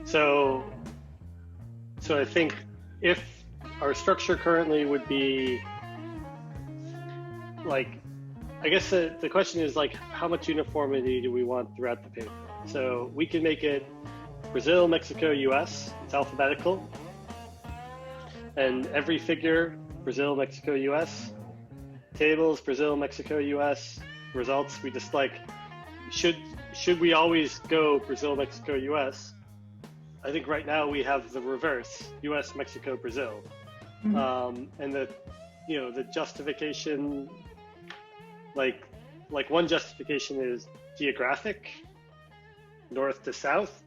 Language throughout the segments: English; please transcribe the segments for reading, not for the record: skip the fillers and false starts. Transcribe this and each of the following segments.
So, so I think if our structure currently would be like, I guess the question is like, how much uniformity do we want throughout the paper? So we can make it Brazil, Mexico, US, it's alphabetical. And every figure, Brazil, Mexico, US, tables, Brazil, Mexico, US, results, we just like, should we always go Brazil, Mexico, US? I think right now we have the reverse, US, Mexico, Brazil. And the justification, like one justification is geographic, north to south,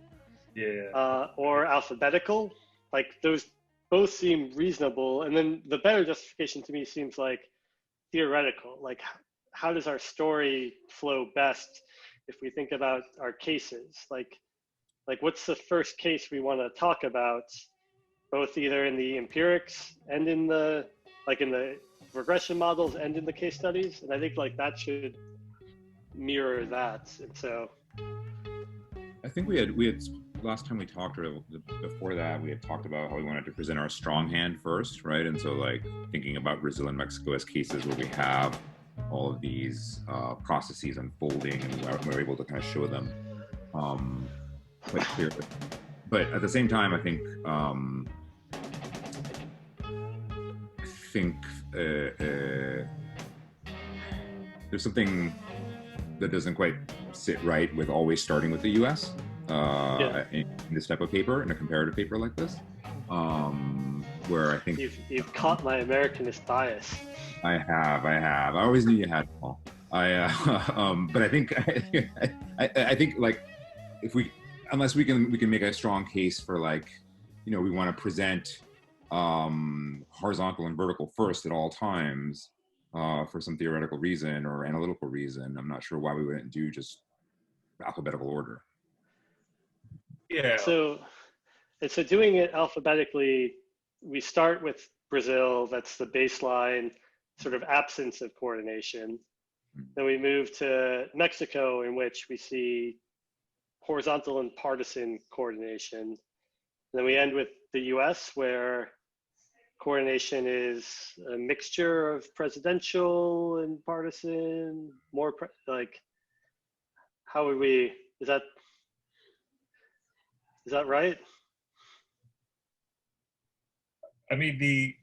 or alphabetical. Like those both seem reasonable. And then the better justification to me seems like theoretical. Like how does our story flow best if we think about our cases? Like what's the first case we want to talk about, both either in the empirics and in the regression models and in the case studies? And I think like that should mirror that. And so I think we had last time we talked, or before that, we had talked about how we wanted to present our strong hand first, right? And so like thinking about Brazil and Mexico as cases where we have all of these processes unfolding and we're able to kind of show them quite clearly. But at the same time, I think there's something that doesn't quite sit right with always starting with the US in this type of paper, in a comparative paper like this, where I think you've caught my Americanist bias. I have. I always knew you had, Paul. But I think I think like unless we can make a strong case for like, we want to present horizontal and vertical first at all times for some theoretical reason or analytical reason. I'm not sure why we wouldn't do just alphabetical order. Yeah. So doing it alphabetically, we start with Brazil. That's the baseline sort of absence of coordination. Then we move to Mexico, in which we see horizontal and partisan coordination. And then we end with the US, where coordination is a mixture of presidential and partisan, how would we, is that right? I mean,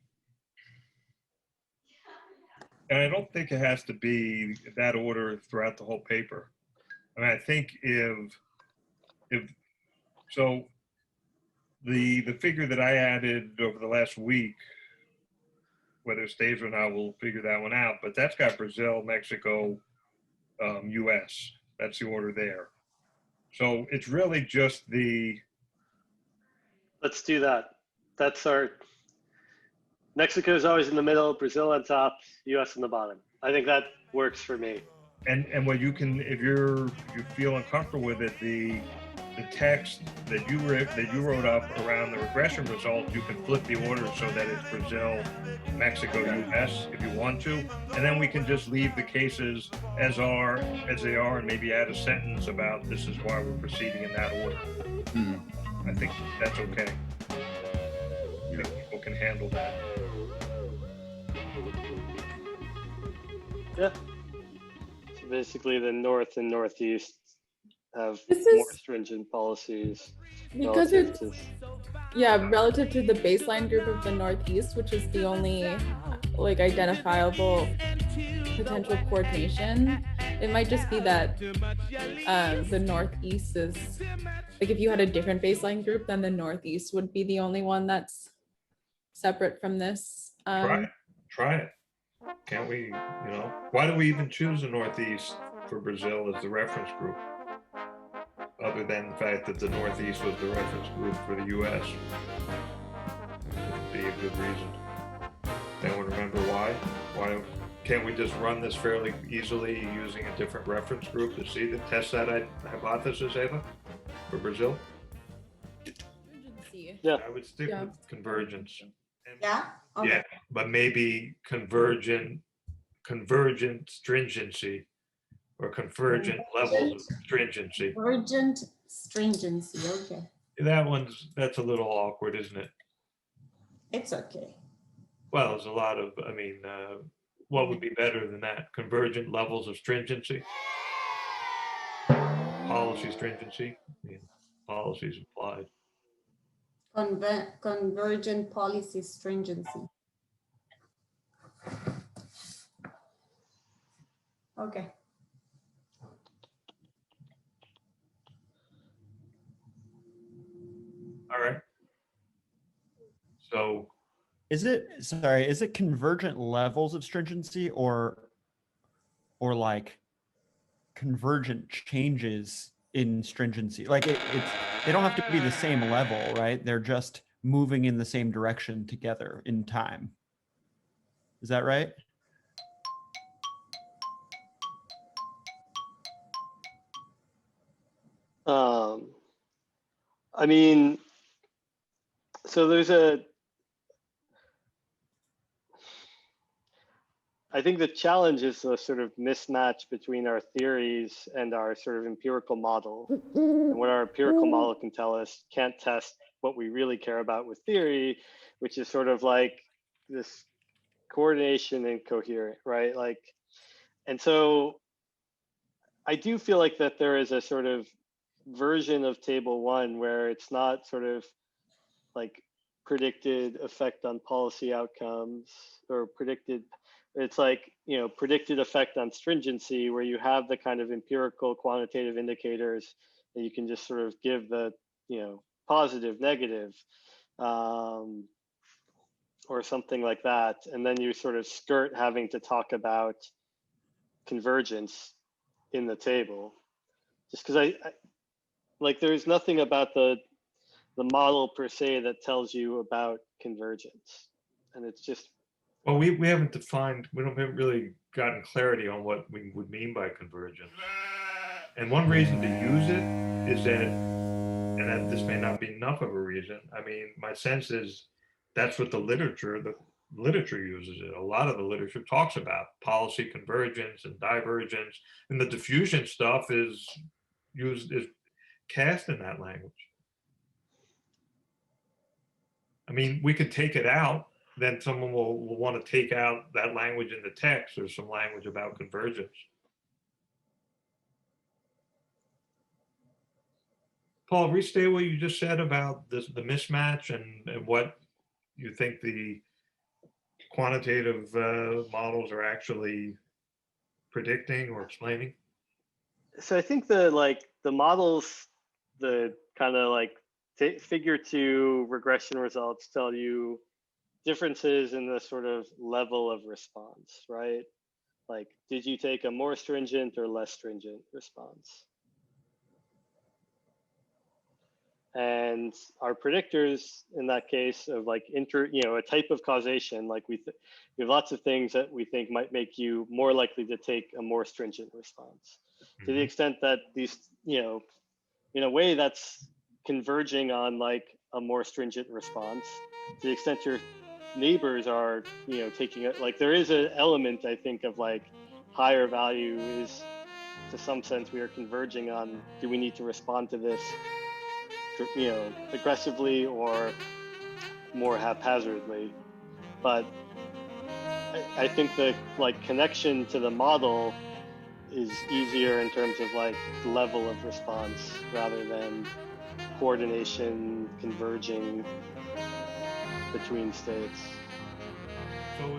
and I don't think it has to be that order throughout the whole paper. I mean, I think so the figure that I added over the last week, whether it stays or not, we'll figure that one out, but that's got Brazil, Mexico, US. That's the order there. So it's really just let's do that. That's our, Mexico is always in the middle, Brazil on top, US on the bottom. I think that works for me. And what you can, if you feel uncomfortable with it, the text that you wrote up around the regression results, you can flip the order so that it's Brazil, Mexico, US if you want to, and then we can just leave the cases as they are, and maybe add a sentence about this is why we're proceeding in that order. I think that's okay. I think people can handle that. Yeah. So basically the North and Northeast have more stringent policies. Because it's, relative to the baseline group of the Northeast, which is the only like identifiable potential coordination. It might just be that the Northeast is, like if you had a different baseline group, then the Northeast would be the only one that's separate from this. Try it. Can't we, why do we even choose the Northeast for Brazil as the reference group? Other than the fact that the Northeast was the reference group for the US. Would be a good reason. Anyone remember why? Why can't we just run this fairly easily using a different reference group to test that hypothesis, Ava, for Brazil? Yeah. I would stick with convergence. Yeah? Okay. Yeah, but maybe convergent stringency or convergent levels of stringency. Convergent stringency, okay. That's a little awkward, isn't it? It's okay. Well, there's a lot of, what would be better than that? Convergent levels of stringency? Policy stringency? I mean, policies applied. Convergent policy stringency. Okay. All right. So is it convergent levels of stringency or like convergent changes in stringency? Like it's they don't have to be the same level, right? They're just moving in the same direction together in time. Is that right? I mean, so I think the challenge is the sort of mismatch between our theories and our sort of empirical model. And what our empirical model can tell us can't test what we really care about with theory, which is sort of like this coordination and coherent, right? Like, and so I do feel like that there is a sort of version of table one where it's not sort of like predicted effect on policy outcomes or predicted, it's like, you know, predicted effect on stringency, where you have the kind of empirical quantitative indicators that you can just sort of give the, you know, positive, negative, or something like that. And then you sort of skirt having to talk about convergence in the table, just because I like, there's nothing about the model per se that tells you about convergence. And it's just, well, we haven't really gotten clarity on what we would mean by convergence. And one reason to use it is that, and that this may not be enough of a reason. I mean, my sense is that's what the literature uses it. A lot of the literature talks about policy convergence and divergence, and the diffusion stuff is cast in that language. I mean, we could take it out, then someone will want to take out that language in the text or some language about convergence. Paul, restate what you just said about the mismatch and what you think the quantitative models are actually predicting or explaining. So I think the models, the kind of like figure 2 regression results tell you differences in the sort of level of response, right? Like, did you take a more stringent or less stringent response? And our predictors in that case of like a type of causation, like we have lots of things that we think might make you more likely to take a more stringent response. To the extent that these, you know, in a way that's converging on like a more stringent response, to the extent your neighbors are, you know, taking it, like there is an element, I think, of like higher value is, to some sense, we are converging on, do we need to respond to this, you know, aggressively or more haphazardly? But I think the like connection to the model is easier in terms of like level of response rather than coordination converging between states. So